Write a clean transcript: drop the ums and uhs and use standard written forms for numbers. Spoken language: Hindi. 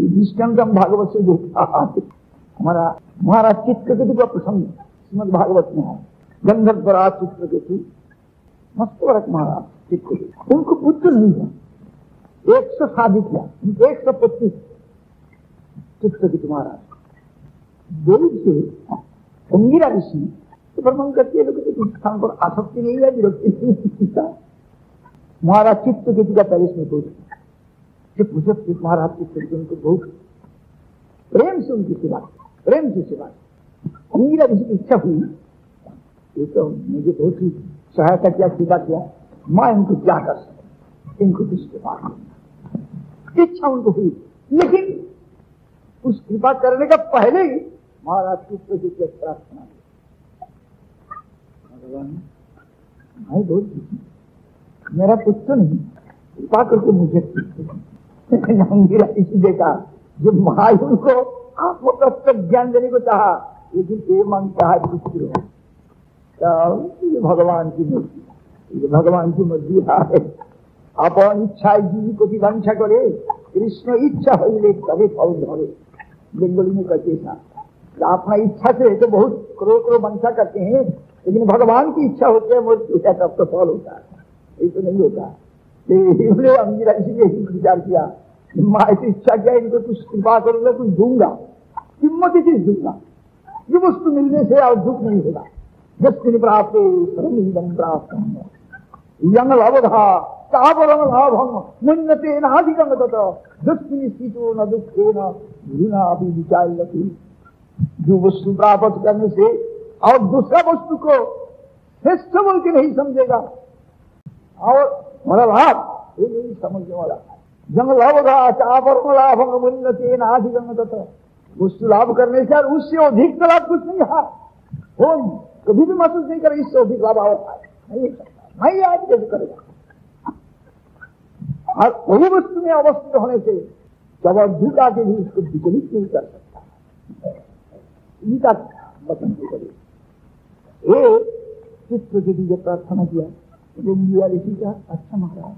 दृष्टांत हम भागवत से देखा। हमारा महाराज चित्रकेतु का प्रसंग श्रीमद् भागवत में है। गंधर्वराज चित्रकेतु, मस्त वर्क महाराज चित्रकेतु, उनको पुत्र नहीं था, 100 शादी किया, 125 चित्रकेतु महाराज। देव से अंगिरा ऋषि भ्रमण करके लोग स्थान पर आसक्ति नहीं है, विरक्ति नहीं। महाराज चित्रकेतु का पैलेस में पूछे महाराज चित्रकेतु उनको बहुत प्रेम से उनकी सेवा, प्रेम से सेवा। अंगिरा ऋषि की इच्छा हुई, ये तो मुझे बहुत ही सहायता किया, सेवा किया, मैं इनको क्या कर सकता, इनको किसके पास करना, इच्छा उनको हुई। लेकिन उस कृपा करने का पहले ही महाराज चित्रकेतु की प्रार्थना, भाई बहुत मेरा पुत्र नहीं, कृपा करके मुझे अंगिरा ऋषि देखा जो भाई उनको आत्म तत्व ज्ञान देने को चाहा, लेकिन ये मांगता है पुत्र हो। ये भगवान की मर्जी, ये भगवान की मर्जी है। अपन इच्छा जीवी को भी वंशा करे, कृष्ण इच्छा हो तभी फल धरे। बेंगली में कहते था अपना इच्छा से तो बहुत करोड़ करोड़ वंशा करते हैं, लेकिन भगवान की इच्छा होती है मृत्यु तब तो फल होता है, ये तो नहीं होता। अंगिरा इसीलिए विचार किया, माँ ऐसी इच्छा किया इनको कुछ कृपा करूंगा, कुछ दूंगा, कीमती चीज दूंगा, ये वस्तु मिलने से और दुख नहीं होगा। जस्मिन प्राप्त प्राप्त यंग लवधा चावरम लाभम मुन्नते नाधिकम दुष्मिन स्थितो न दुखे न अभी विचार लगी। जो वस्तु प्राप्त करने से और दूसरा वस्तु को श्रेष्ठ बोल के नहीं समझेगा और हमारा लाभ ये नहीं समझने वाला। जंग लाभगा चापरम लाभम उन्नति नाधिगम तथा, वस्तु लाभ करने से उससे अधिक लाभ कुछ नहीं है, वो कभी भी महसूस नहीं करे इससे अधिक लाभ होता है, नहीं सकता, नहीं आज कैसे करेगा। और वही वस्तु में अवस्थित होने से जबरदस्ती के भी उसको विचलित नहीं कर सकता। इनका वचन करें चित्र के लिए प्रार्थना किया ऋषि का, अच्छा महाराज